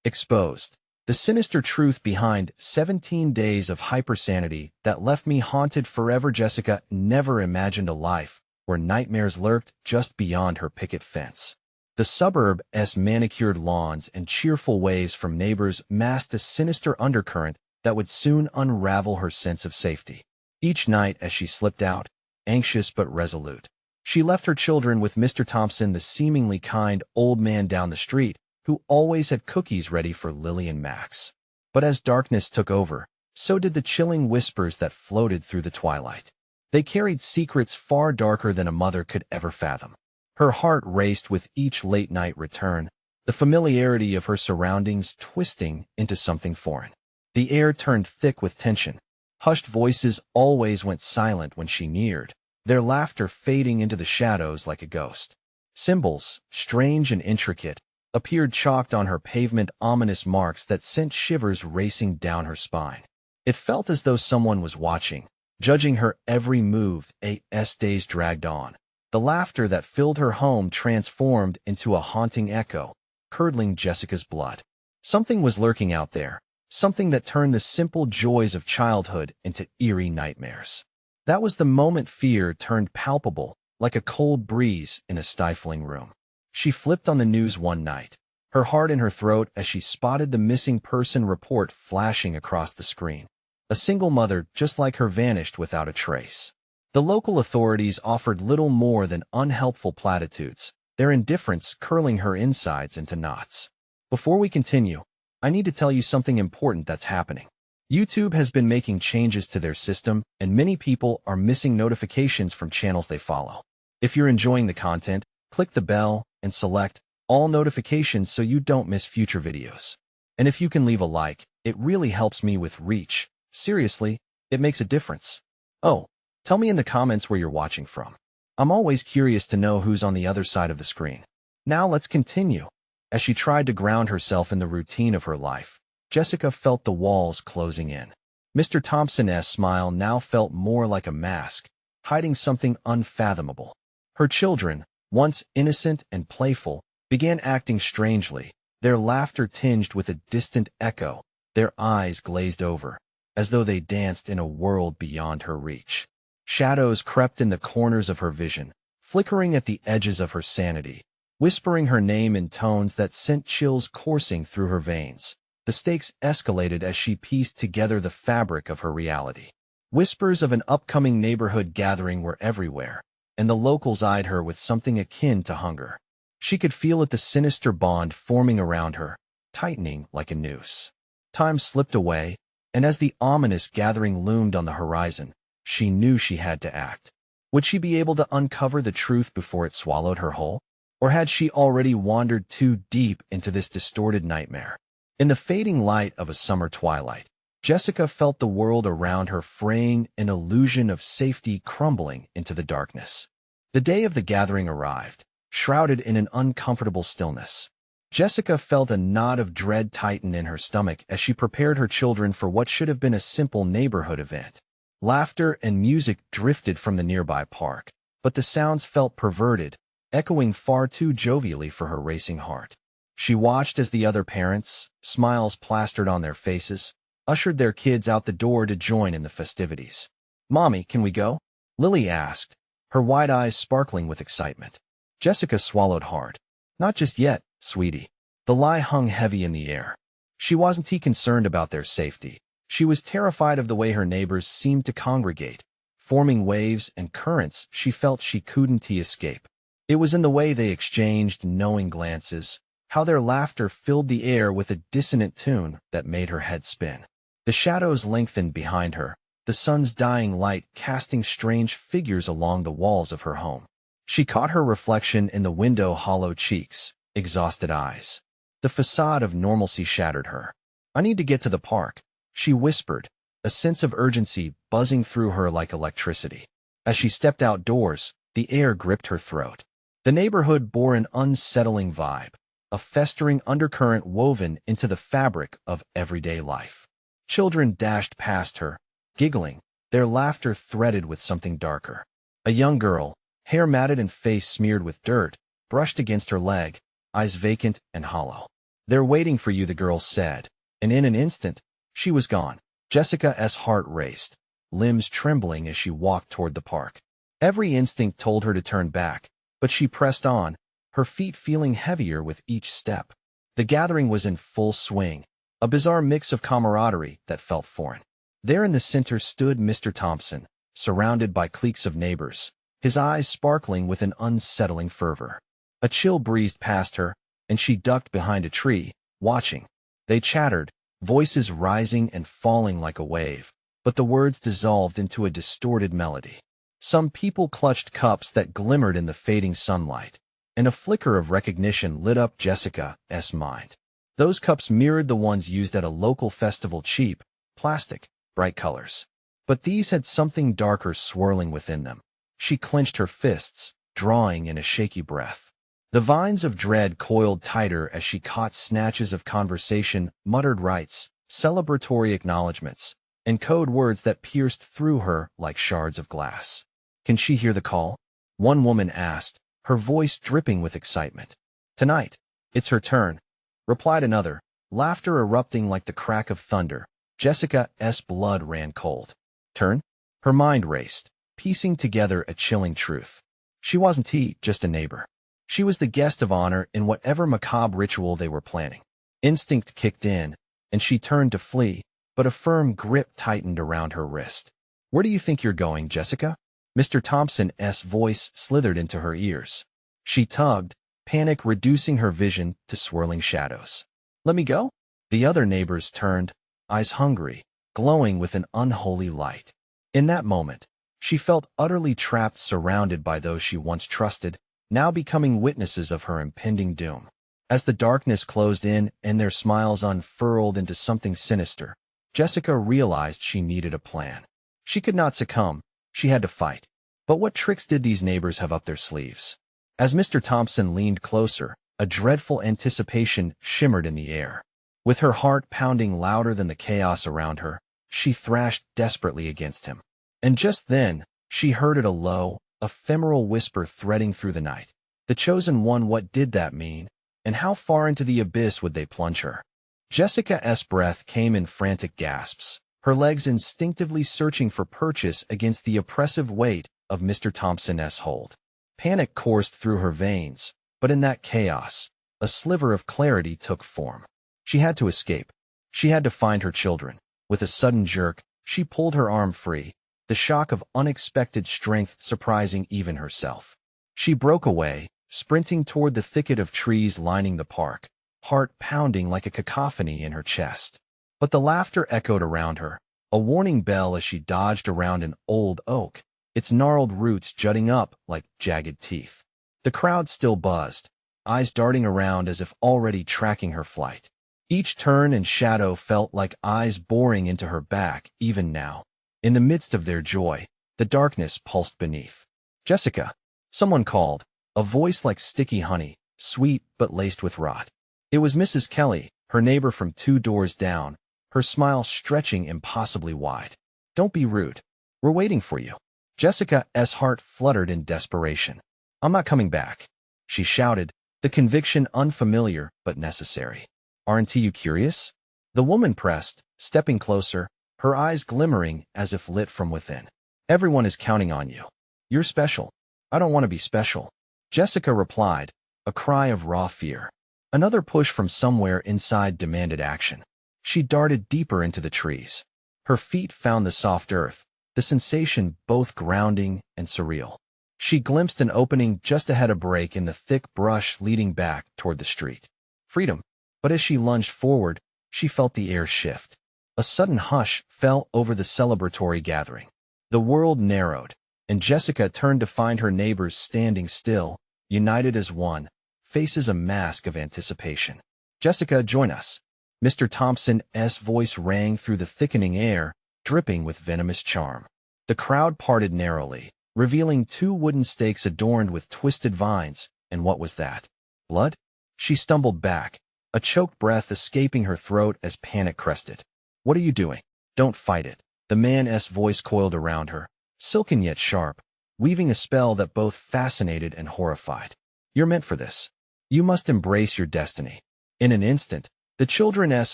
Exposed. The sinister truth behind 17 days of hypersanity that left me haunted forever. Jessica never imagined a life where nightmares lurked just beyond her picket fence. The suburb's manicured lawns and cheerful waves from neighbors masked a sinister undercurrent that would soon unravel her sense of safety. Each night as she slipped out, anxious but resolute, she left her children with Mr. Thompson, the seemingly kind old man down the street, who always had cookies ready for Lily and Max. But as darkness took over, so did the chilling whispers that floated through the twilight. They carried secrets far darker than a mother could ever fathom. Her heart raced with each late-night return, the familiarity of her surroundings twisting into something foreign. The air turned thick with tension. Hushed voices always went silent when she neared, their laughter fading into the shadows like a ghost. Symbols, strange and intricate, appeared chalked on her pavement, ominous marks that sent shivers racing down her spine. It felt as though someone was watching, judging her every move. As days dragged on, the laughter that filled her home transformed into a haunting echo, curdling Jessica's blood. Something was lurking out there, something that turned the simple joys of childhood into eerie nightmares. That was the moment fear turned palpable, like a cold breeze in a stifling room. She flipped on the news one night, her heart in her throat as she spotted the missing person report flashing across the screen. A single mother just like her vanished without a trace. The local authorities offered little more than unhelpful platitudes, their indifference curling her insides into knots. Before we continue, I need to tell you something important that's happening. YouTube has been making changes to their system, and many people are missing notifications from channels they follow. If you're enjoying the content, click the bell and select all notifications so you don't miss future videos. And if you can leave a like, it really helps me with reach. Seriously, it makes a difference. Oh, tell me in the comments where you're watching from. I'm always curious to know who's on the other side of the screen. Now let's continue. As she tried to ground herself in the routine of her life, Jessica felt the walls closing in. Mr. Thompson's smile now felt more like a mask, hiding something unfathomable. Her children, once innocent and playful, began acting strangely, their laughter tinged with a distant echo, their eyes glazed over, as though they danced in a world beyond her reach. Shadows crept in the corners of her vision, flickering at the edges of her sanity, whispering her name in tones that sent chills coursing through her veins. The stakes escalated as she pieced together the fabric of her reality. Whispers of an upcoming neighborhood gathering were everywhere, and the locals eyed her with something akin to hunger. She could feel it, the sinister bond forming around her, tightening like a noose. Time slipped away, and as the ominous gathering loomed on the horizon, she knew she had to act. Would she be able to uncover the truth before it swallowed her whole? Or had she already wandered too deep into this distorted nightmare? In the fading light of a summer twilight, Jessica felt the world around her fraying, an illusion of safety crumbling into the darkness. The day of the gathering arrived, shrouded in an uncomfortable stillness. Jessica felt a knot of dread tighten in her stomach as she prepared her children for what should have been a simple neighborhood event. Laughter and music drifted from the nearby park, but the sounds felt perverted, echoing far too jovially for her racing heart. She watched as the other parents, smiles plastered on their faces, ushered their kids out the door to join in the festivities. "Mommy, can we go?" Lily asked, her wide eyes sparkling with excitement. Jessica swallowed hard. "Not just yet, sweetie." The lie hung heavy in the air. She wasn't concerned about their safety. She was terrified of the way her neighbors seemed to congregate, forming waves and currents she felt she couldn't escape. It was in the way they exchanged knowing glances, how their laughter filled the air with a dissonant tune that made her head spin. The shadows lengthened behind her, the sun's dying light casting strange figures along the walls of her home. She caught her reflection in the window, hollow cheeks, exhausted eyes. The facade of normalcy shattered her. "I need to get to the park," she whispered, a sense of urgency buzzing through her like electricity. As she stepped outdoors, the air gripped her throat. The neighborhood bore an unsettling vibe, a festering undercurrent woven into the fabric of everyday life. Children dashed past her, giggling, their laughter threaded with something darker. A young girl, hair matted and face smeared with dirt, brushed against her leg, eyes vacant and hollow. "They're waiting for you," the girl said, and in an instant, she was gone. Jessica's heart raced, limbs trembling as she walked toward the park. Every instinct told her to turn back, but she pressed on, her feet feeling heavier with each step. The gathering was in full swing, a bizarre mix of camaraderie that felt foreign. There in the center stood Mr. Thompson, surrounded by cliques of neighbors, his eyes sparkling with an unsettling fervor. A chill breezed past her, and she ducked behind a tree, watching. They chattered, voices rising and falling like a wave, but the words dissolved into a distorted melody. Some people clutched cups that glimmered in the fading sunlight, and a flicker of recognition lit up Jessica's mind. Those cups mirrored the ones used at a local festival, cheap, plastic, bright colors. But these had something darker swirling within them. She clenched her fists, drawing in a shaky breath. The vines of dread coiled tighter as she caught snatches of conversation, muttered rites, celebratory acknowledgments, and code words that pierced through her like shards of glass. "Can she hear the call?" one woman asked, her voice dripping with excitement. "Tonight, it's her turn," replied another, laughter erupting like the crack of thunder. Jessica's blood ran cold. Turn? Her mind raced, piecing together a chilling truth. She wasn't just a neighbor. She was the guest of honor in whatever macabre ritual they were planning. Instinct kicked in, and she turned to flee, but a firm grip tightened around her wrist. "Where do you think you're going, Jessica?" Mr. Thompson's voice slithered into her ears. She tugged, panic reducing her vision to swirling shadows. "Let me go?" The other neighbors turned, eyes hungry, glowing with an unholy light. In that moment, she felt utterly trapped, surrounded by those she once trusted, now becoming witnesses of her impending doom. As the darkness closed in and their smiles unfurled into something sinister, Jessica realized she needed a plan. She could not succumb, she had to fight. But what tricks did these neighbors have up their sleeves? As Mr. Thompson leaned closer, a dreadful anticipation shimmered in the air. With her heart pounding louder than the chaos around her, she thrashed desperately against him. And just then, she heard it, a low, ephemeral whisper threading through the night. The chosen one, what did that mean? And how far into the abyss would they plunge her? Jessica's breath came in frantic gasps, her legs instinctively searching for purchase against the oppressive weight of Mr. Thompson's hold. Panic coursed through her veins, but in that chaos, a sliver of clarity took form. She had to escape. She had to find her children. With a sudden jerk, she pulled her arm free, the shock of unexpected strength surprising even herself. She broke away, sprinting toward the thicket of trees lining the park, heart pounding like a cacophony in her chest. But the laughter echoed around her, a warning bell as she dodged around an old oak, its gnarled roots jutting up like jagged teeth. The crowd still buzzed, eyes darting around as if already tracking her flight. Each turn and shadow felt like eyes boring into her back, even now. In the midst of their joy, the darkness pulsed beneath. "Jessica," someone called, a voice like sticky honey, sweet but laced with rot. It was Mrs. Kelly, her neighbor from 2 doors down, her smile stretching impossibly wide. "Don't be rude. We're waiting for you." Jessica's heart fluttered in desperation. "I'm not coming back," she shouted, the conviction unfamiliar but necessary. "Aren't you curious?" The woman pressed, stepping closer, her eyes glimmering as if lit from within. "Everyone is counting on you. You're special." "I don't want to be special," Jessica replied, a cry of raw fear. Another push from somewhere inside demanded action. She darted deeper into the trees. Her feet found the soft earth, the sensation both grounding and surreal. She glimpsed an opening just ahead, a break in the thick brush leading back toward the street. Freedom. But as she lunged forward, she felt the air shift. A sudden hush fell over the celebratory gathering. The world narrowed, and Jessica turned to find her neighbors standing still, united as one, faces a mask of anticipation. "Jessica, join us." Mr. Thompson's voice rang through the thickening air, dripping with venomous charm. The crowd parted narrowly, revealing 2 wooden stakes adorned with twisted vines, and what was that? Blood? She stumbled back, a choked breath escaping her throat as panic crested. "What are you doing? Don't fight it." The man's voice coiled around her, silken yet sharp, weaving a spell that both fascinated and horrified. "You're meant for this. You must embrace your destiny." In an instant, the children's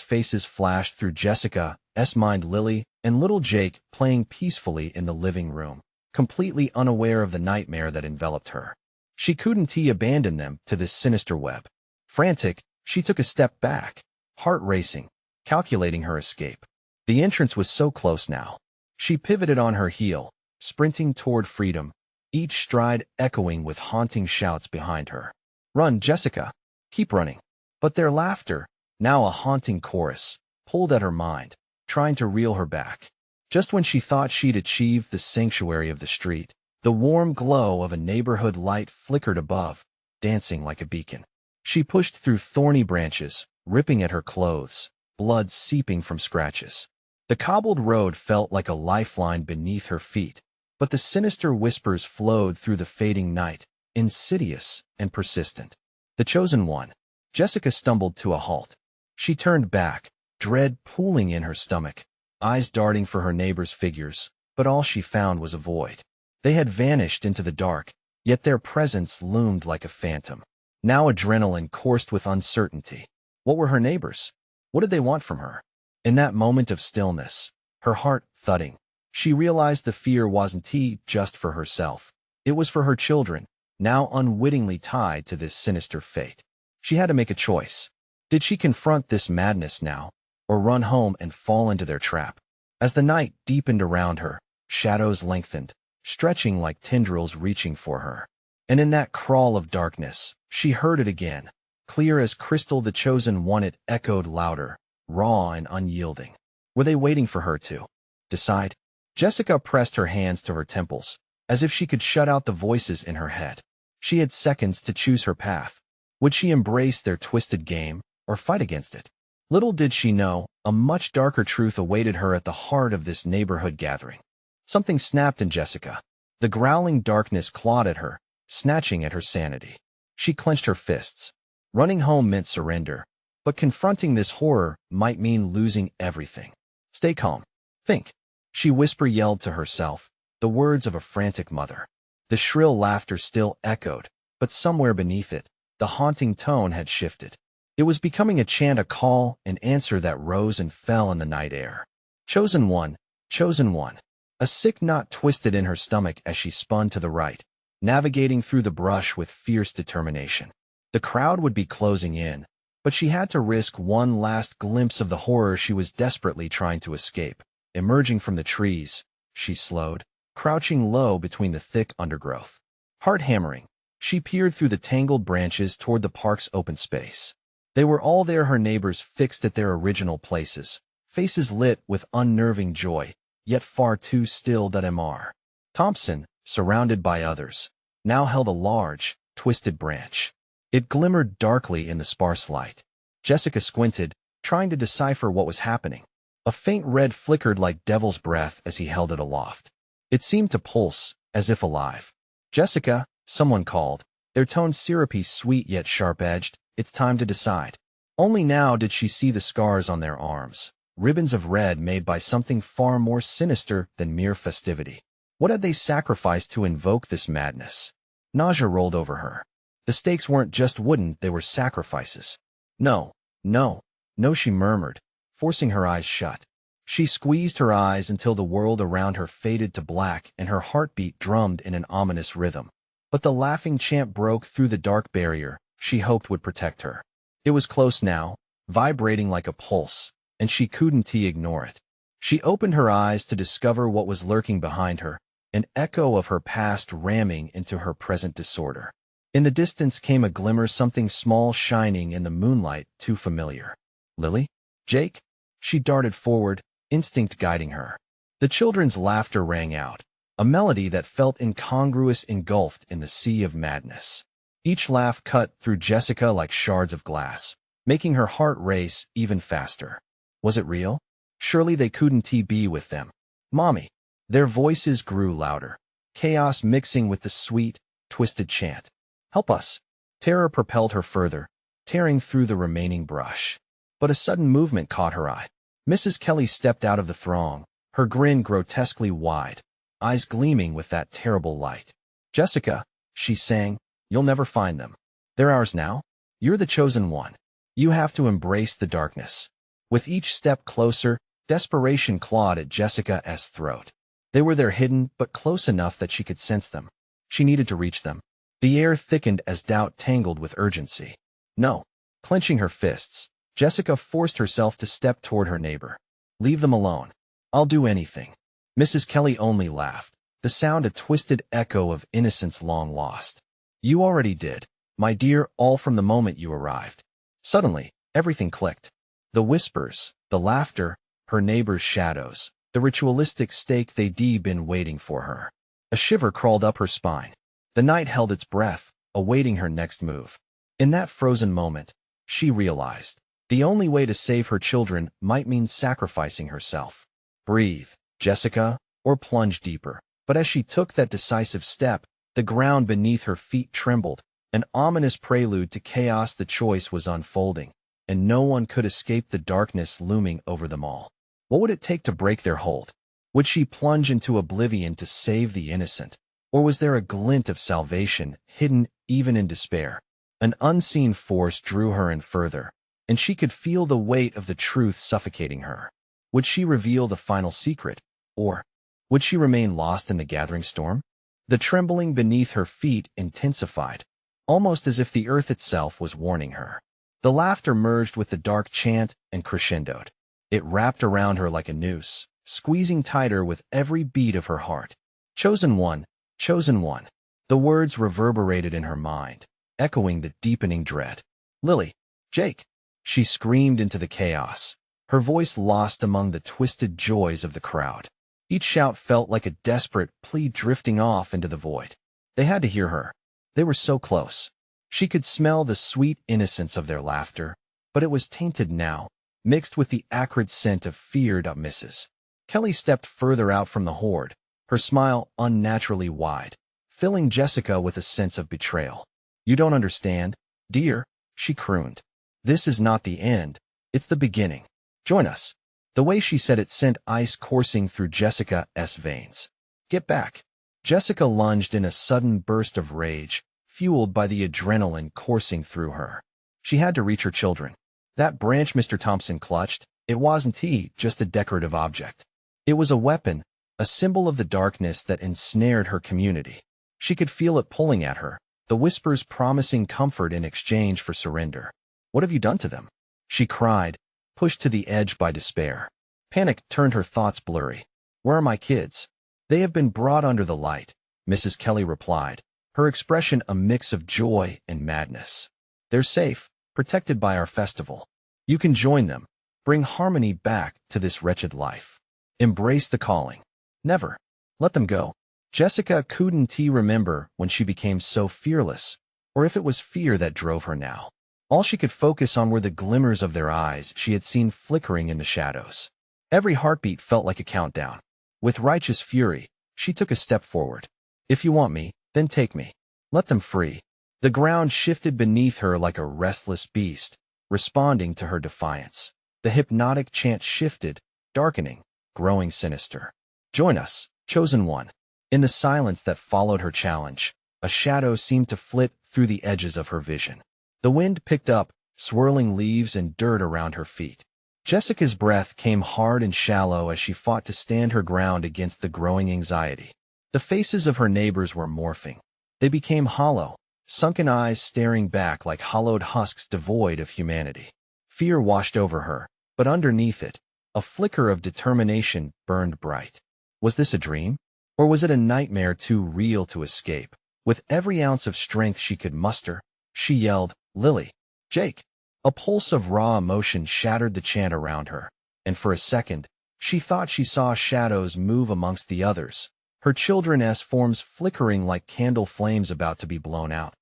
faces flashed through Jessica's mind, Lily and little Jake playing peacefully in the living room, completely unaware of the nightmare that enveloped her. She couldn't abandon them to this sinister web. Frantic, she took a step back, heart racing, calculating her escape. The entrance was so close now. She pivoted on her heel, sprinting toward freedom, each stride echoing with haunting shouts behind her. "Run, Jessica! Keep running!" But their laughter, now a haunting chorus, pulled at her mind, trying to reel her back. Just when she thought she'd achieved the sanctuary of the street, the warm glow of a neighborhood light flickered above, dancing like a beacon. She pushed through thorny branches, ripping at her clothes, blood seeping from scratches. The cobbled road felt like a lifeline beneath her feet, but the sinister whispers flowed through the fading night, insidious and persistent. The chosen one. Jessica stumbled to a halt. She turned back, dread pooling in her stomach, eyes darting for her neighbors' figures, but all she found was a void. They had vanished into the dark, yet their presence loomed like a phantom. Now adrenaline coursed with uncertainty. What were her neighbors? What did they want from her? In that moment of stillness, her heart thudding, she realized the fear wasn't just for herself. It was for her children, now unwittingly tied to this sinister fate. She had to make a choice. Did she confront this madness now, or run home and fall into their trap? As the night deepened around her, shadows lengthened, stretching like tendrils reaching for her. And in that crawl of darkness, she heard it again. Clear as crystal, the chosen one, it echoed louder, raw and unyielding. Were they waiting for her to decide? Jessica pressed her hands to her temples, as if she could shut out the voices in her head. She had seconds to choose her path. Would she embrace their twisted game, or fight against it? Little did she know, a much darker truth awaited her at the heart of this neighborhood gathering. Something snapped in Jessica. The growling darkness clawed at her, snatching at her sanity. She clenched her fists. Running home meant surrender, but confronting this horror might mean losing everything. Stay calm. Think. She yelled to herself, the words of a frantic mother. The shrill laughter still echoed, but somewhere beneath it, the haunting tone had shifted. It was becoming a chant, a call, an answer that rose and fell in the night air. Chosen one, chosen one. A sick knot twisted in her stomach as she spun to the right, navigating through the brush with fierce determination. The crowd would be closing in, but she had to risk one last glimpse of the horror she was desperately trying to escape. Emerging from the trees, she slowed, crouching low between the thick undergrowth. Heart hammering, she peered through the tangled branches toward the park's open space. They were all there, her neighbors fixed at their original places, faces lit with unnerving joy, yet far too still. Mr. Thompson, surrounded by others, now held a large, twisted branch. It glimmered darkly in the sparse light. Jessica squinted, trying to decipher what was happening. A faint red flickered like devil's breath as he held it aloft. It seemed to pulse, as if alive. "Jessica," someone called, their tone syrupy sweet yet sharp-edged. "It's time to decide." Only now did she see the scars on their arms, ribbons of red made by something far more sinister than mere festivity. What had they sacrificed to invoke this madness? Nausea rolled over her. The stakes weren't just wooden, they were sacrifices. "No, no, no," she murmured, forcing her eyes shut. She squeezed her eyes until the world around her faded to black and her heartbeat drummed in an ominous rhythm. But the laughing chant broke through the dark barrier she hoped would protect her. It was close now, vibrating like a pulse, and she couldn't ignore it. She opened her eyes to discover what was lurking behind her, an echo of her past ramming into her present disorder. In the distance came a glimmer, something small shining in the moonlight, too familiar. Lily? Jake? She darted forward, instinct guiding her. The children's laughter rang out, a melody that felt incongruous, engulfed in the sea of madness. Each laugh cut through Jessica like shards of glass, making her heart race even faster. Was it real? Surely they couldn't be with them. "Mommy!" Their voices grew louder, chaos mixing with the sweet, twisted chant. "Help us!" Terror propelled her further, tearing through the remaining brush. But a sudden movement caught her eye. Mrs. Kelly stepped out of the throng, her grin grotesquely wide, eyes gleaming with that terrible light. "Jessica," she sang, "you'll never find them. They're ours now. You're the chosen one. You have to embrace the darkness. With each step closer, desperation clawed at Jessica's throat. They were there hidden, but close enough that she could sense them. She needed to reach them. The air thickened as doubt tangled with urgency. No. Clenching her fists, Jessica forced herself to step toward her neighbor. Leave them alone. I'll do anything. Mrs. Kelly only laughed, the sound a twisted echo of innocence long lost. You already did, my dear, all from the moment you arrived. Suddenly, everything clicked. The whispers, the laughter, her neighbor's shadows, the ritualistic stake they'd been waiting for her. A shiver crawled up her spine. The night held its breath, awaiting her next move. In that frozen moment, she realized the only way to save her children might mean sacrificing herself. Breathe, Jessica, or plunge deeper. But as she took that decisive step, the ground beneath her feet trembled, an ominous prelude to chaos. The choice was unfolding, and no one could escape the darkness looming over them all. What would it take to break their hold? Would she plunge into oblivion to save the innocent? Or was there a glint of salvation, hidden even in despair? An unseen force drew her in further, and she could feel the weight of the truth suffocating her. Would she reveal the final secret? Or would she remain lost in the gathering storm? The trembling beneath her feet intensified, almost as if the earth itself was warning her. The laughter merged with the dark chant and crescendoed. It wrapped around her like a noose, squeezing tighter with every beat of her heart. Chosen one, chosen one. The words reverberated in her mind, echoing the deepening dread. Lily, Jake, she screamed into the chaos, her voice lost among the twisted joys of the crowd. Each shout felt like a desperate plea drifting off into the void. They had to hear her. They were so close. She could smell the sweet innocence of their laughter, but it was tainted now, mixed with the acrid scent of feared misses. Kelly stepped further out from the horde, her smile unnaturally wide, filling Jessica with a sense of betrayal. You don't understand, dear, she crooned. This is not the end, it's the beginning. Join us. The way she said it sent ice coursing through Jessica's veins. Get back. Jessica lunged in a sudden burst of rage, fueled by the adrenaline coursing through her. She had to reach her children. That branch Mr. Thompson clutched, it wasn't just a decorative object. It was a weapon, a symbol of the darkness that ensnared her community. She could feel it pulling at her, the whispers promising comfort in exchange for surrender. What have you done to them? She cried, pushed to the edge by despair. Panic turned her thoughts blurry. Where are my kids? They have been brought under the light, Mrs. Kelly replied, her expression a mix of joy and madness. They're safe, protected by our festival. You can join them, bring harmony back to this wretched life. Embrace the calling. Never let them go. Jessica couldn't remember when she became so fearless, or if it was fear that drove her now. All she could focus on were the glimmers of their eyes she had seen flickering in the shadows. Every heartbeat felt like a countdown. With righteous fury, she took a step forward. If you want me, then take me. Let them free. The ground shifted beneath her like a restless beast, responding to her defiance. The hypnotic chant shifted, darkening, growing sinister. Join us, chosen one. In the silence that followed her challenge, a shadow seemed to flit through the edges of her vision. The wind picked up, swirling leaves and dirt around her feet. Jessica's breath came hard and shallow as she fought to stand her ground against the growing anxiety. The faces of her neighbors were morphing. They became hollow, sunken eyes staring back like hollowed husks devoid of humanity. Fear washed over her, but underneath it, a flicker of determination burned bright. Was this a dream? Or was it a nightmare too real to escape? With every ounce of strength she could muster, she yelled, Lily, Jake. A pulse of raw emotion shattered the chant around her, and for a second, she thought she saw shadows move amongst the others, her children's forms flickering like candle flames about to be blown out.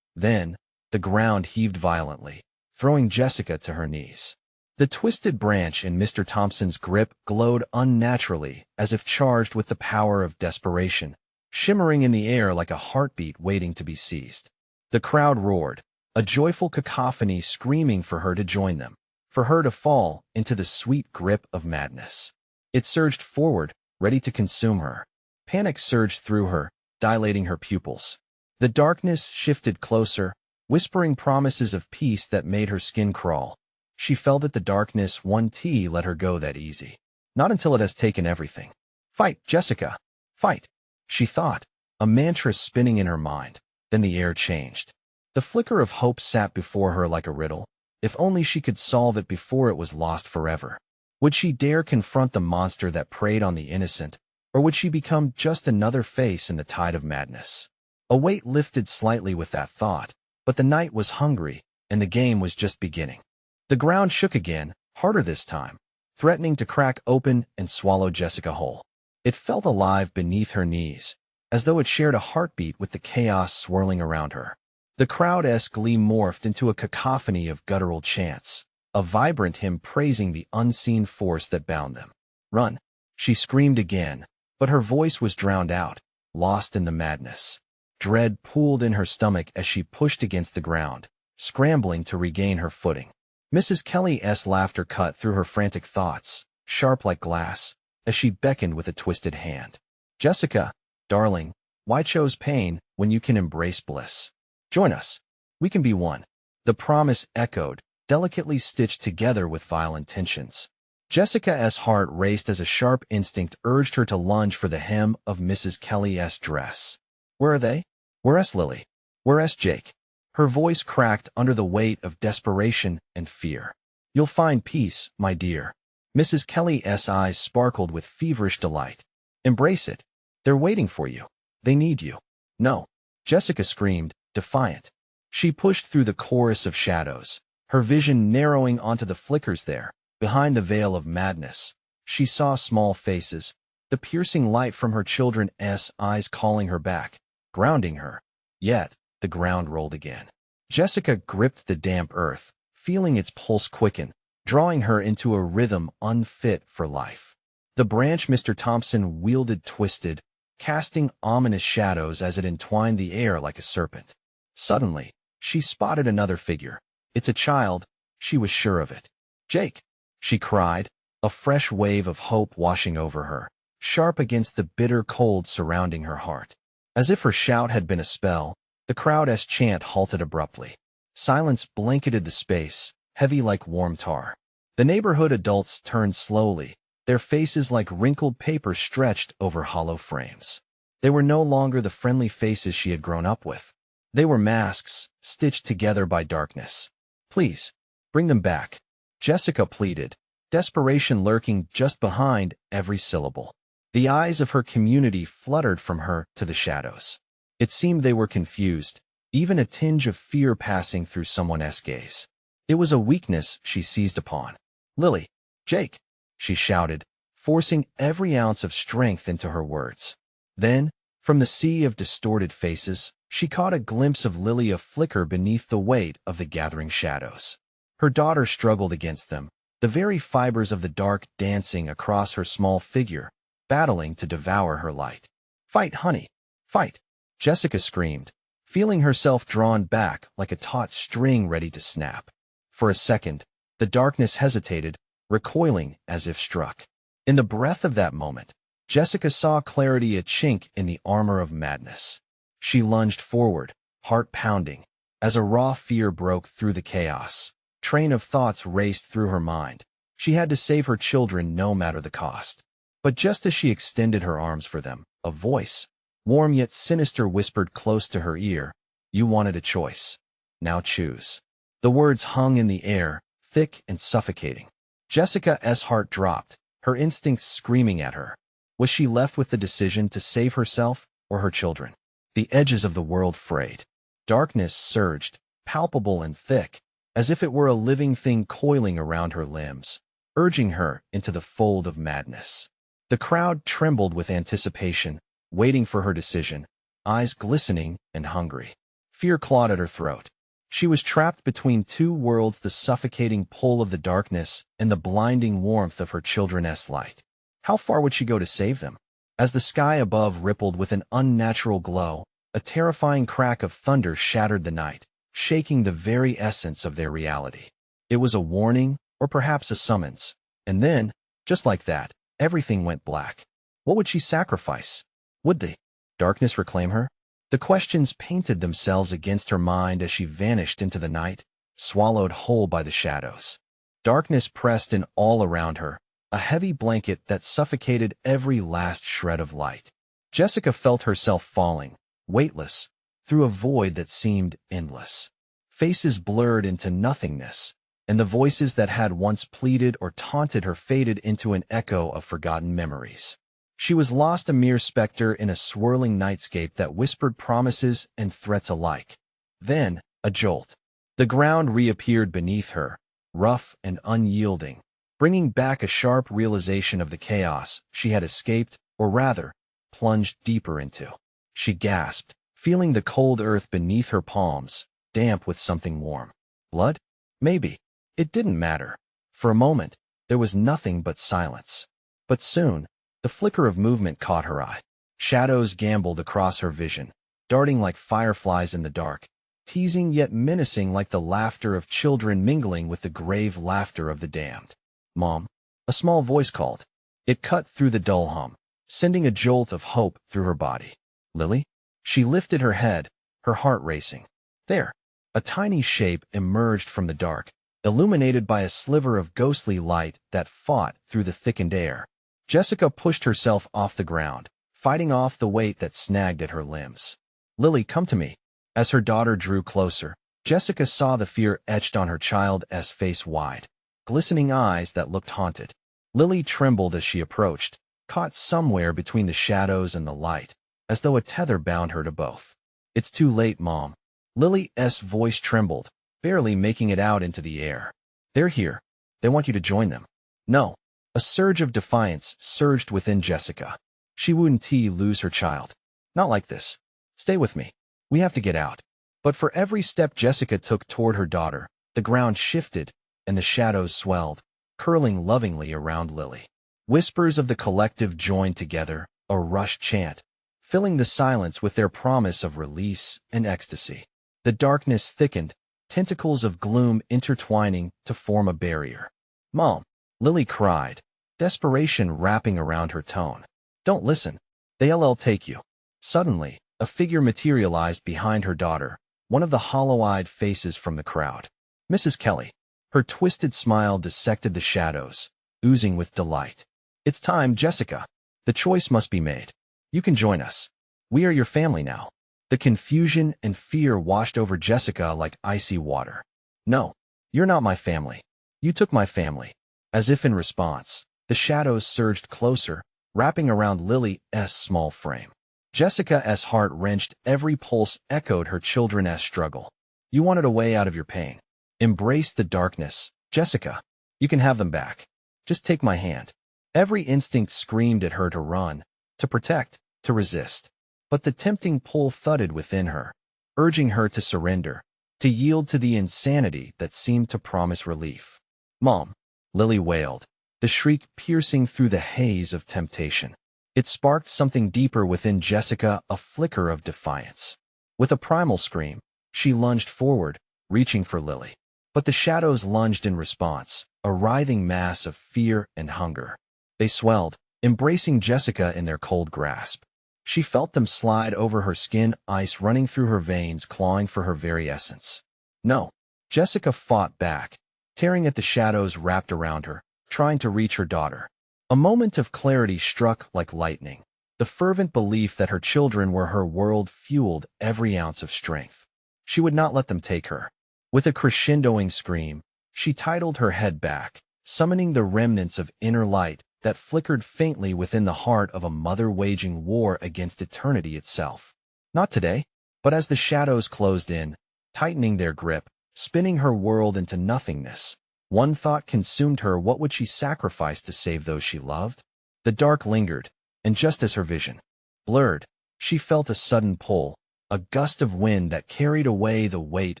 Then, the ground heaved violently, throwing Jessica to her knees. The twisted branch in Mr. Thompson's grip glowed unnaturally, as if charged with the power of desperation, shimmering in the air like a heartbeat waiting to be seized. The crowd roared, a joyful cacophony screaming for her to join them, for her to fall into the sweet grip of madness. It surged forward, ready to consume her. Panic surged through her, dilating her pupils. The darkness shifted closer, whispering promises of peace that made her skin crawl, She felt that the darkness wouldn't let her go that easy. Not until it has taken everything. Fight, Jessica. Fight, she thought, a mantra spinning in her mind. Then the air changed. The flicker of hope sat before her like a riddle. If only she could solve it before it was lost forever. Would she dare confront the monster that preyed on the innocent, or would she become just another face in the tide of madness? A weight lifted slightly with that thought, but the night was hungry, and the game was just beginning. The ground shook again, harder this time, threatening to crack open and swallow Jessica whole. It felt alive beneath her knees, as though it shared a heartbeat with the chaos swirling around her. The crowd's glee morphed into a cacophony of guttural chants, a vibrant hymn praising the unseen force that bound them. Run, she screamed again, but her voice was drowned out, lost in the madness. Dread pooled in her stomach as she pushed against the ground, scrambling to regain her footing. Mrs. Kelly's laughter cut through her frantic thoughts, sharp like glass, as she beckoned with a twisted hand. Jessica, darling, why choose pain when you can embrace bliss? Join us. We can be one. The promise echoed, delicately stitched together with vile intentions. Jessica's heart raced as a sharp instinct urged her to lunge for the hem of Mrs. Kelly's dress. Where are they? Where's Lily? Where's Jake? Her voice cracked under the weight of desperation and fear. You'll find peace, my dear. Mrs. Kelly's eyes sparkled with feverish delight. Embrace it. They're waiting for you. They need you. No, Jessica screamed, defiant. She pushed through the chorus of shadows, her vision narrowing onto the flickers there. Behind the veil of madness, she saw small faces, the piercing light from her children's eyes calling her back, grounding her. Yet, the ground rolled again. Jessica gripped the damp earth, feeling its pulse quicken, drawing her into a rhythm unfit for life. The branch Mr. Thompson wielded twisted, casting ominous shadows as it entwined the air like a serpent. Suddenly, she spotted another figure. It's a child, she was sure of it. Jake, she cried, a fresh wave of hope washing over her, sharp against the bitter cold surrounding her heart. As if her shout had been a spell, the crowd's chant halted abruptly. Silence blanketed the space, heavy like warm tar. The neighborhood adults turned slowly, their faces like wrinkled paper stretched over hollow frames. They were no longer the friendly faces she had grown up with. They were masks, stitched together by darkness. Please, bring them back, Jessica pleaded, desperation lurking just behind every syllable. The eyes of her community fluttered from her to the shadows. It seemed they were confused, even a tinge of fear passing through someone's gaze. It was a weakness she seized upon. Lily, Jake, she shouted, forcing every ounce of strength into her words. Then, from the sea of distorted faces, she caught a glimpse of Lily, a flicker beneath the weight of the gathering shadows. Her daughter struggled against them, the very fibers of the dark dancing across her small figure, battling to devour her light. Fight, honey, fight, Jessica screamed, feeling herself drawn back like a taut string ready to snap. For a second, the darkness hesitated, recoiling as if struck. In the breath of that moment, Jessica saw clarity, a chink in the armor of madness. She lunged forward, heart pounding, as a raw fear broke through the chaos. Train of thoughts raced through her mind. She had to save her children no matter the cost. But just as she extended her arms for them, a voice, warm yet sinister, whispered close to her ear, "You wanted a choice. Now choose." The words hung in the air, thick and suffocating. Jessica's heart dropped, her instincts screaming at her. Was she left with the decision to save herself or her children? The edges of the world frayed. Darkness surged, palpable and thick, as if it were a living thing coiling around her limbs, urging her into the fold of madness. The crowd trembled with anticipation, waiting for her decision, eyes glistening and hungry. Fear clawed at her throat. She was trapped between two worlds, the suffocating pull of the darkness and the blinding warmth of her children's light. How far would she go to save them? As the sky above rippled with an unnatural glow, a terrifying crack of thunder shattered the night, shaking the very essence of their reality. It was a warning, or perhaps a summons. And then, just like that, everything went black. What would she sacrifice? Would the darkness reclaim her? The questions painted themselves against her mind as she vanished into the night, swallowed whole by the shadows. Darkness pressed in all around her, a heavy blanket that suffocated every last shred of light. Jessica felt herself falling, weightless, through a void that seemed endless. Faces blurred into nothingness, and the voices that had once pleaded or taunted her faded into an echo of forgotten memories. She was lost, a mere specter in a swirling nightscape that whispered promises and threats alike. Then, a jolt. The ground reappeared beneath her, rough and unyielding, bringing back a sharp realization of the chaos she had escaped, or rather, plunged deeper into. She gasped, feeling the cold earth beneath her palms, damp with something warm. Blood? Maybe. It didn't matter. For a moment, there was nothing but silence. But soon, the flicker of movement caught her eye. Shadows gamboled across her vision, darting like fireflies in the dark, teasing yet menacing like the laughter of children mingling with the grave laughter of the damned. "Mom," a small voice called. It cut through the dull hum, sending a jolt of hope through her body. "Lily?" She lifted her head, her heart racing. There, a tiny shape emerged from the dark, illuminated by a sliver of ghostly light that fought through the thickened air. Jessica pushed herself off the ground, fighting off the weight that snagged at her limbs. "Lily, come to me." As her daughter drew closer, Jessica saw the fear etched on her child's face, wide, glistening eyes that looked haunted. Lily trembled as she approached, caught somewhere between the shadows and the light, as though a tether bound her to both. "It's too late, Mom." Lily's voice trembled, barely making it out into the air. "They're here. They want you to join them." "No." A surge of defiance surged within Jessica. She wouldn't lose her child. "Not like this. Stay with me. We have to get out." But for every step Jessica took toward her daughter, the ground shifted, and the shadows swelled, curling lovingly around Lily. Whispers of the collective joined together, a rushed chant, filling the silence with their promise of release and ecstasy. The darkness thickened, tentacles of gloom intertwining to form a barrier. "Mom," Lily cried, desperation wrapping around her tone. "Don't listen. They'll take you." Suddenly, a figure materialized behind her daughter, one of the hollow-eyed faces from the crowd. Mrs. Kelly. Her twisted smile dissected the shadows, oozing with delight. "It's time, Jessica. The choice must be made. You can join us. We are your family now." The confusion and fear washed over Jessica like icy water. "No, you're not my family. You took my family." As if in response, the shadows surged closer, wrapping around Lily's small frame. Jessica's heart wrenched, every pulse echoed her children's struggle. "You wanted a way out of your pain. Embrace the darkness, Jessica. You can have them back. Just take my hand." Every instinct screamed at her to run, to protect, to resist. But the tempting pull thudded within her, urging her to surrender, to yield to the insanity that seemed to promise relief. "Mom," Lily wailed, the shriek piercing through the haze of temptation. It sparked something deeper within Jessica, a flicker of defiance. With a primal scream, she lunged forward, reaching for Lily. But the shadows lunged in response, a writhing mass of fear and hunger. They swelled, embracing Jessica in their cold grasp. She felt them slide over her skin, ice running through her veins, clawing for her very essence. "No." Jessica fought back, tearing at the shadows wrapped around her, trying to reach her daughter. A moment of clarity struck like lightning. The fervent belief that her children were her world fueled every ounce of strength. She would not let them take her. With a crescendoing scream, she titled her head back, summoning the remnants of inner light that flickered faintly within the heart of a mother waging war against eternity itself. Not today, but as the shadows closed in, tightening their grip, spinning her world into nothingness. One thought consumed her: what would she sacrifice to save those she loved? The dark lingered, and just as her vision blurred, she felt a sudden pull, a gust of wind that carried away the weight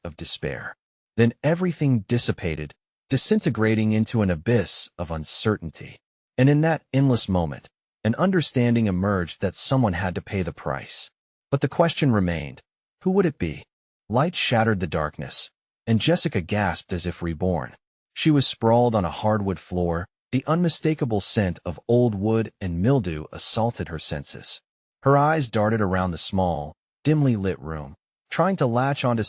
of despair. Then everything dissipated, disintegrating into an abyss of uncertainty. And in that endless moment, an understanding emerged that someone had to pay the price. But the question remained: who would it be? Light shattered the darkness, and Jessica gasped as if reborn. She was sprawled on a hardwood floor, the unmistakable scent of old wood and mildew assaulted her senses. Her eyes darted around the small, dimly lit room, trying to latch onto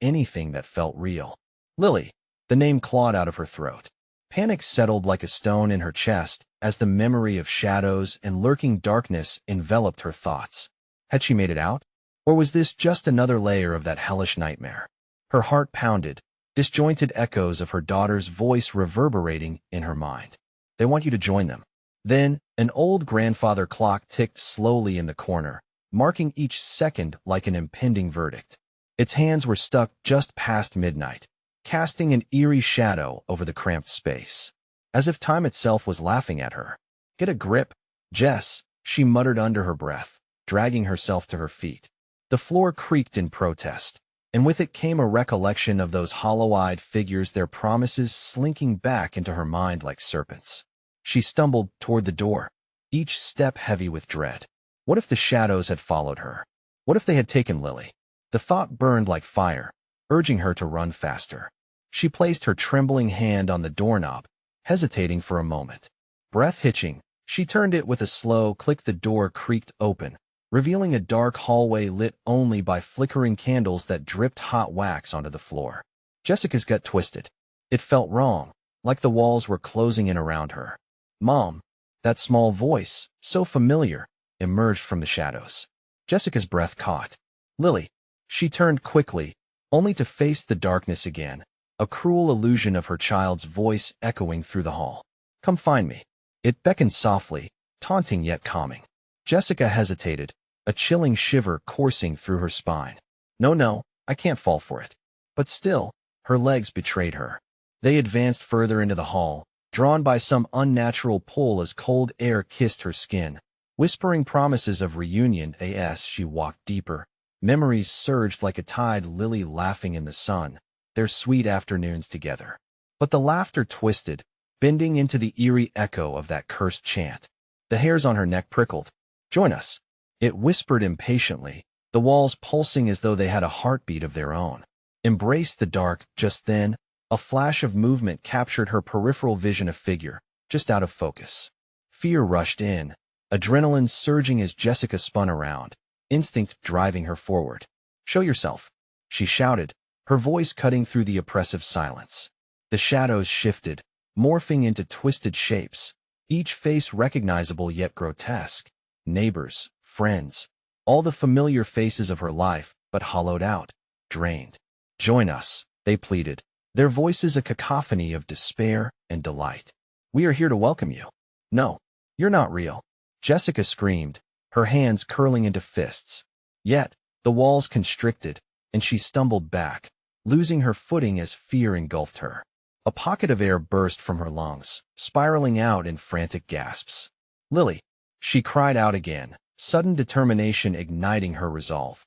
anything that felt real. "Lily," the name clawed out of her throat. Panic settled like a stone in her chest as the memory of shadows and lurking darkness enveloped her thoughts. Had she made it out? Or was this just another layer of that hellish nightmare? Her heart pounded, disjointed echoes of her daughter's voice reverberating in her mind. They want you to join them. Then, an old grandfather clock ticked slowly in the corner, marking each second like an impending verdict. Its hands were stuck just past midnight, casting an eerie shadow over the cramped space, as if time itself was laughing at her. "Get a grip, Jess," she muttered under her breath, dragging herself to her feet. The floor creaked in protest, and with it came a recollection of those hollow-eyed figures, their promises slinking back into her mind like serpents. She stumbled toward the door, each step heavy with dread. What if the shadows had followed her? What if they had taken Lily? The thought burned like fire, urging her to run faster. She placed her trembling hand on the doorknob, hesitating for a moment. Breath hitching, she turned it with a slow click. The door creaked open, revealing a dark hallway lit only by flickering candles that dripped hot wax onto the floor. Jessica's gut twisted. It felt wrong, like the walls were closing in around her. "Mom," that small voice, so familiar, emerged from the shadows. Jessica's breath caught. "Lily." She turned quickly, only to face the darkness again, a cruel illusion of her child's voice echoing through the hall. "Come find me." It beckoned softly, taunting yet calming. Jessica hesitated, a chilling shiver coursing through her spine. No, I can't fall for it." But still, her legs betrayed her. They advanced further into the hall, drawn by some unnatural pull as cold air kissed her skin. Whispering promises of reunion as she walked deeper, memories surged like a tide. Lily laughing in the sun, their sweet afternoons together. But the laughter twisted, bending into the eerie echo of that cursed chant. The hairs on her neck prickled. "Join us," it whispered impatiently, the walls pulsing as though they had a heartbeat of their own. "Embrace the dark." Just then, a flash of movement captured her peripheral vision, a figure, just out of focus. Fear rushed in, adrenaline surging as Jessica spun around, instinct driving her forward. "Show yourself," she shouted, her voice cutting through the oppressive silence. The shadows shifted, morphing into twisted shapes, each face recognizable yet grotesque. Neighbors, friends, all the familiar faces of her life, but hollowed out, drained. "Join us," they pleaded, their voices a cacophony of despair and delight. "We are here to welcome you." "No, you're not real," Jessica screamed, her hands curling into fists. Yet, the walls constricted, and she stumbled back, losing her footing as fear engulfed her. A pocket of air burst from her lungs, spiraling out in frantic gasps. "Lily," she cried out again, sudden determination igniting her resolve.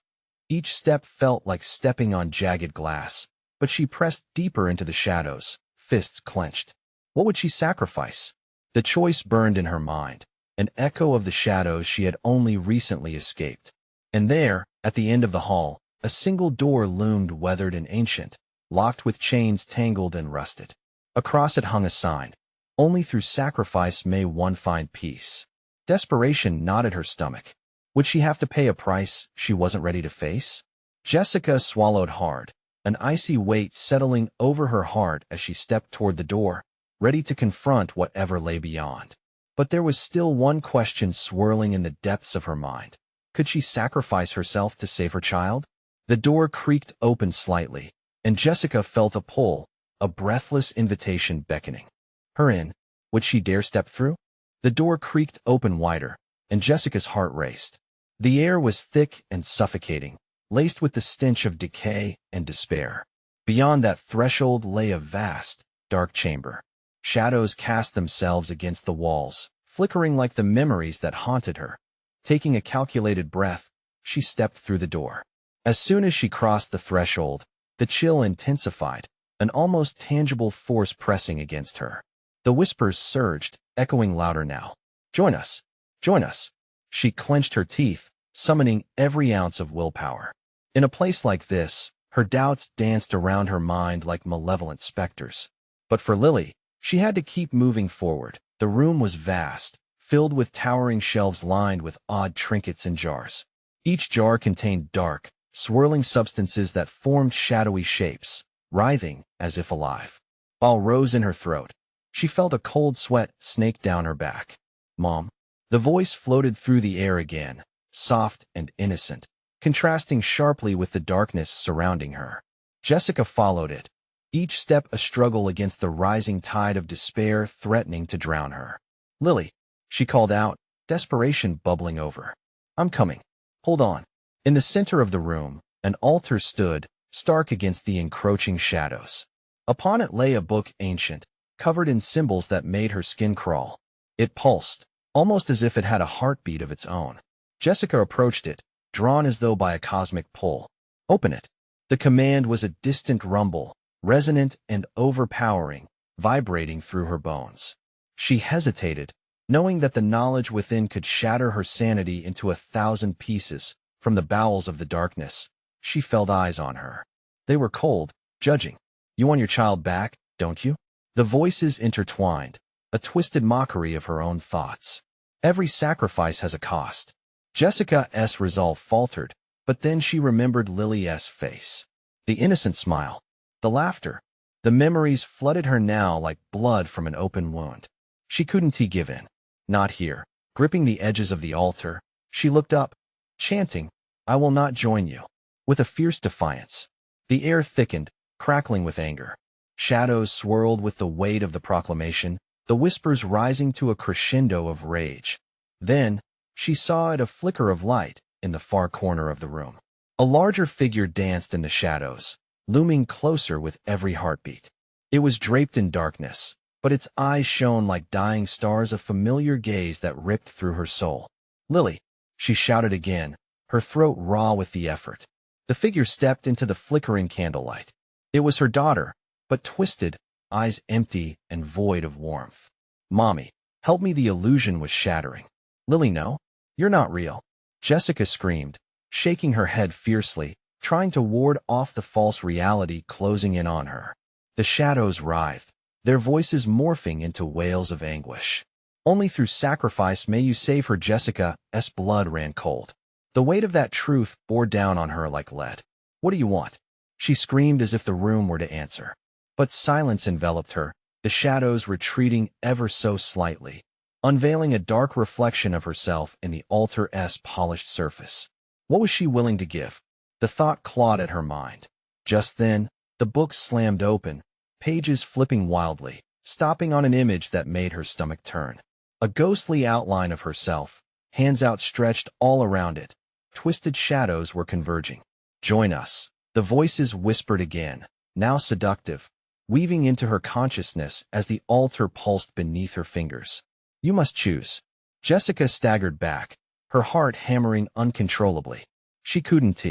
Each step felt like stepping on jagged glass, but she pressed deeper into the shadows, fists clenched. What would she sacrifice? The choice burned in her mind, an echo of the shadows she had only recently escaped. And there, at the end of the hall, a single door loomed, weathered and ancient, locked with chains tangled and rusted. Across it hung a sign, "Only through sacrifice may one find peace." Desperation knotted her stomach. Would she have to pay a price she wasn't ready to face? Jessica swallowed hard, an icy weight settling over her heart as she stepped toward the door, ready to confront whatever lay beyond. But there was still one question swirling in the depths of her mind. Could she sacrifice herself to save her child? The door creaked open slightly, and Jessica felt a pull, a breathless invitation beckoning her in. Would she dare step through? The door creaked open wider, and Jessica's heart raced. The air was thick and suffocating, laced with the stench of decay and despair. Beyond that threshold lay a vast, dark chamber. Shadows cast themselves against the walls, flickering like the memories that haunted her. Taking a calculated breath, she stepped through the door. As soon as she crossed the threshold, the chill intensified, an almost tangible force pressing against her. The whispers surged, echoing louder now. "Join us! Join us!" She clenched her teeth, summoning every ounce of willpower. In a place like this, her doubts danced around her mind like malevolent specters. But for Lily, she had to keep moving forward. The room was vast, filled with towering shelves lined with odd trinkets and jars. Each jar contained dark, swirling substances that formed shadowy shapes, writhing as if alive. Awe rose in her throat, She felt a cold sweat snake down her back. "Mom." The voice floated through the air again, soft and innocent, contrasting sharply with the darkness surrounding her. Jessica followed it, each step a struggle against the rising tide of despair threatening to drown her. "Lily," she called out, desperation bubbling over. "I'm coming. Hold on." In the center of the room, an altar stood, stark against the encroaching shadows. Upon it lay a book ancient, covered in symbols that made her skin crawl. It pulsed, almost as if it had a heartbeat of its own. Jessica approached it, drawn as though by a cosmic pull. "Open it." The command was a distant rumble, resonant and overpowering, vibrating through her bones. She hesitated, knowing that the knowledge within could shatter her sanity into 1,000 pieces. From the bowels of the darkness, she felt eyes on her. They were cold, judging. "You want your child back, don't you?" The voices intertwined, a twisted mockery of her own thoughts. "Every sacrifice has a cost." Jessica's resolve faltered, but then she remembered Lily's face. The innocent smile, the laughter, the memories flooded her now like blood from an open wound. She couldn't give in. Not here. Gripping the edges of the altar, she looked up, chanting, "I will not join you," with a fierce defiance. The air thickened, crackling with anger. Shadows swirled with the weight of the proclamation, the whispers rising to a crescendo of rage. Then, she saw a flicker of light in the far corner of the room. A larger figure danced in the shadows, looming closer with every heartbeat. It was draped in darkness, but its eyes shone like dying stars, a familiar gaze that ripped through her soul. "Lily," she shouted again, her throat raw with the effort. The figure stepped into the flickering candlelight. It was her daughter, but twisted, eyes empty and void of warmth. "Mommy, help me," the illusion was shattering. "Lily, no. You're not real." Jessica screamed, shaking her head fiercely, trying to ward off the false reality closing in on her. The shadows writhed, their voices morphing into wails of anguish. "Only through sacrifice may you save her." Jessica's blood ran cold. The weight of that truth bore down on her like lead. "What do you want?" She screamed as if the room were to answer. But silence enveloped her, the shadows retreating ever so slightly, unveiling a dark reflection of herself in the altar's polished surface. What was she willing to give? The thought clawed at her mind. Just then, the book slammed open, pages flipping wildly, stopping on an image that made her stomach turn. A ghostly outline of herself, hands outstretched all around it. Twisted shadows were converging. "Join us," the voices whispered again, now seductive, weaving into her consciousness as the altar pulsed beneath her fingers. "You must choose." Jessica staggered back, her heart hammering uncontrollably. She couldn't.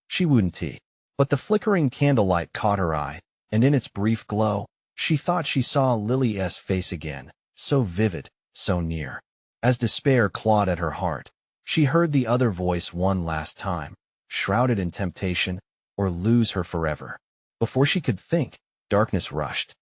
She wouldn't. But the flickering candlelight caught her eye, and in its brief glow, she thought she saw Lily's face again, so vivid, so near. As despair clawed at her heart, she heard the other voice one last time, shrouded in temptation, or lose her forever. Before she could think, darkness rushed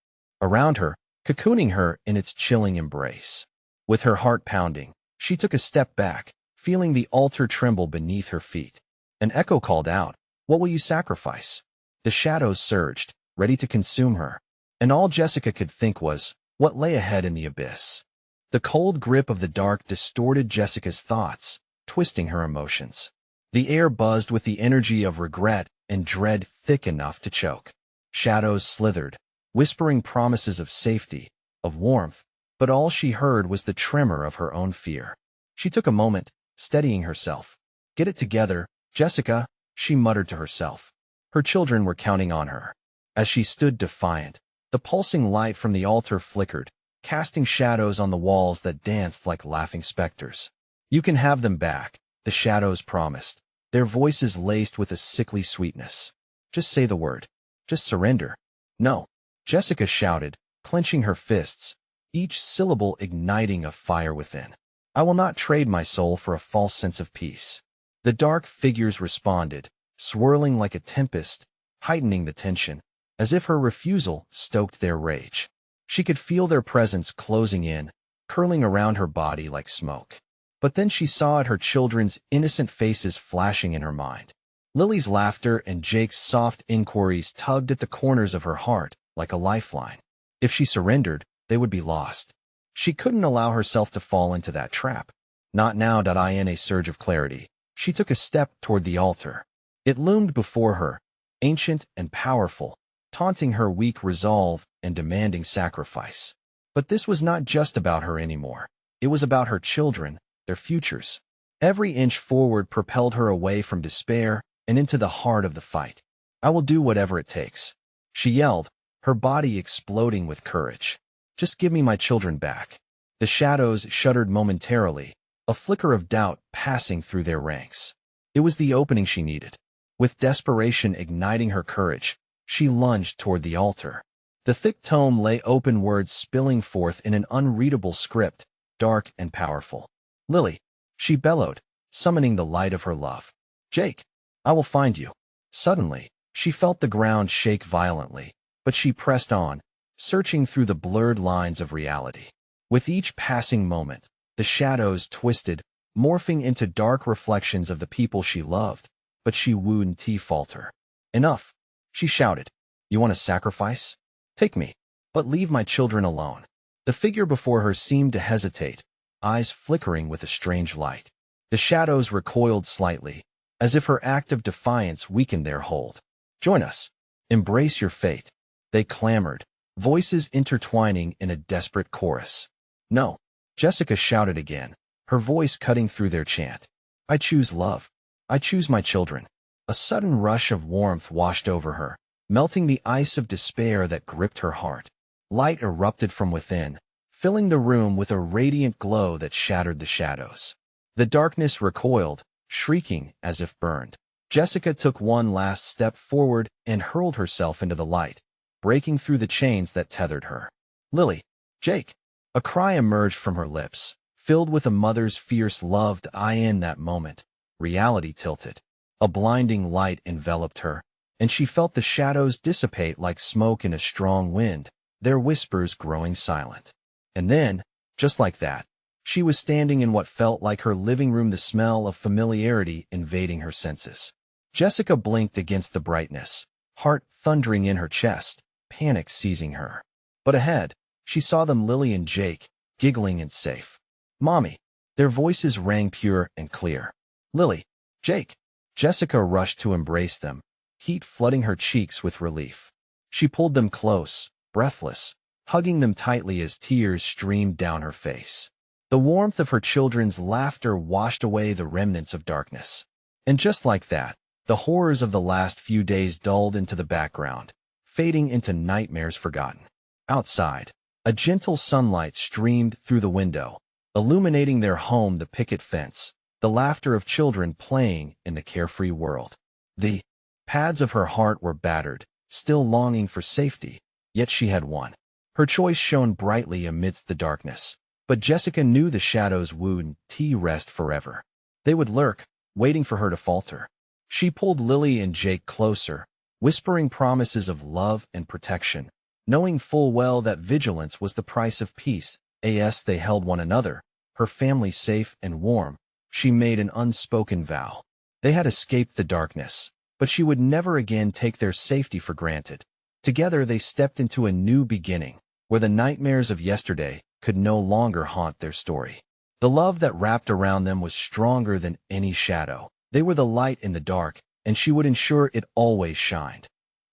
around her, cocooning her in its chilling embrace. With her heart pounding, she took a step back, feeling the altar tremble beneath her feet. An echo called out, "What will you sacrifice?" The shadows surged, ready to consume her, and all Jessica could think was, what lay ahead in the abyss. The cold grip of the dark distorted Jessica's thoughts, twisting her emotions. The air buzzed with the energy of regret and dread thick enough to choke. Shadows slithered, whispering promises of safety, of warmth, but all she heard was the tremor of her own fear. She took a moment, steadying herself. "Get it together, Jessica," she muttered to herself. Her children were counting on her. As she stood defiant, the pulsing light from the altar flickered, casting shadows on the walls that danced like laughing specters. "You can have them back," the shadows promised, their voices laced with a sickly sweetness. "Just say the word. Just surrender." "No," Jessica shouted, clenching her fists, each syllable igniting a fire within. "I will not trade my soul for a false sense of peace." The dark figures responded, swirling like a tempest, heightening the tension, as if her refusal stoked their rage. She could feel their presence closing in, curling around her body like smoke. But then she saw her children's innocent faces flashing in her mind. Lily's laughter and Jake's soft inquiries tugged at the corners of her heart like a lifeline. If she surrendered, they would be lost. She couldn't allow herself to fall into that trap. Not now. In a surge of clarity, she took a step toward the altar. It loomed before her, ancient and powerful, taunting her weak resolve and demanding sacrifice. But this was not just about her anymore. It was about her children, their futures. Every inch forward propelled her away from despair and into the heart of the fight. "I will do whatever it takes," she yelled, her body exploding with courage. "Just give me my children back." The shadows shuddered momentarily, a flicker of doubt passing through their ranks. It was the opening she needed. With desperation igniting her courage, she lunged toward the altar. The thick tome lay open, words spilling forth in an unreadable script, dark and powerful. "Lily," she bellowed, summoning the light of her love. "Jake, I will find you." Suddenly, she felt the ground shake violently, but she pressed on, searching through the blurred lines of reality. With each passing moment, the shadows twisted, morphing into dark reflections of the people she loved, but she wouldn't falter. "Enough," she shouted. "You want a sacrifice? Take me, but leave my children alone." The figure before her seemed to hesitate, eyes flickering with a strange light. The shadows recoiled slightly, as if her act of defiance weakened their hold. "Join us. Embrace your fate," they clamored, voices intertwining in a desperate chorus. "No," Jessica shouted again, her voice cutting through their chant. "I choose love. I choose my children." A sudden rush of warmth washed over her, melting the ice of despair that gripped her heart. Light erupted from within, filling the room with a radiant glow that shattered the shadows. The darkness recoiled, shrieking as if burned. Jessica took one last step forward and hurled herself into the light, breaking through the chains that tethered her. "Lily, Jake!" A cry emerged from her lips, filled with a mother's fierce love. In that moment, reality tilted. A blinding light enveloped her, and she felt the shadows dissipate like smoke in a strong wind, their whispers growing silent. And then, just like that, she was standing in what felt like her living room, the smell of familiarity invading her senses. Jessica blinked against the brightness, heart thundering in her chest, panic seizing her. But ahead, she saw them, Lily and Jake, giggling and safe. "Mommy!" Their voices rang pure and clear. "Lily, Jake!" Jessica rushed to embrace them, heat flooding her cheeks with relief. She pulled them close, breathless, hugging them tightly as tears streamed down her face. The warmth of her children's laughter washed away the remnants of darkness. And just like that, the horrors of the last few days dulled into the background, fading into nightmares forgotten. Outside, a gentle sunlight streamed through the window, illuminating their home, the picket fence, the laughter of children playing in the carefree world. The pads of her heart were battered, still longing for safety, yet she had won. Her choice shone brightly amidst the darkness, but Jessica knew the shadows wouldn't rest forever. They would lurk, waiting for her to falter. She pulled Lily and Jake closer, whispering promises of love and protection, knowing full well that vigilance was the price of peace. As they held one another, her family safe and warm, she made an unspoken vow. They had escaped the darkness, but she would never again take their safety for granted. Together they stepped into a new beginning, where the nightmares of yesterday could no longer haunt their story. The love that wrapped around them was stronger than any shadow. They were the light in the dark, and she would ensure it always shined.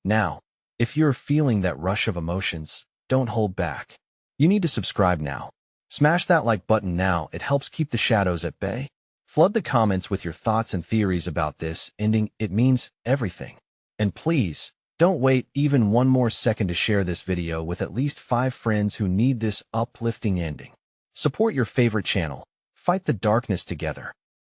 Now, if you're feeling that rush of emotions, don't hold back. You need to subscribe now. Smash that like button now, it helps keep the shadows at bay. Flood the comments with your thoughts and theories about this ending, it means everything. And please, don't wait even one more second to share this video with at least 5 friends who need this uplifting ending. Support your favorite channel. Fight the darkness together.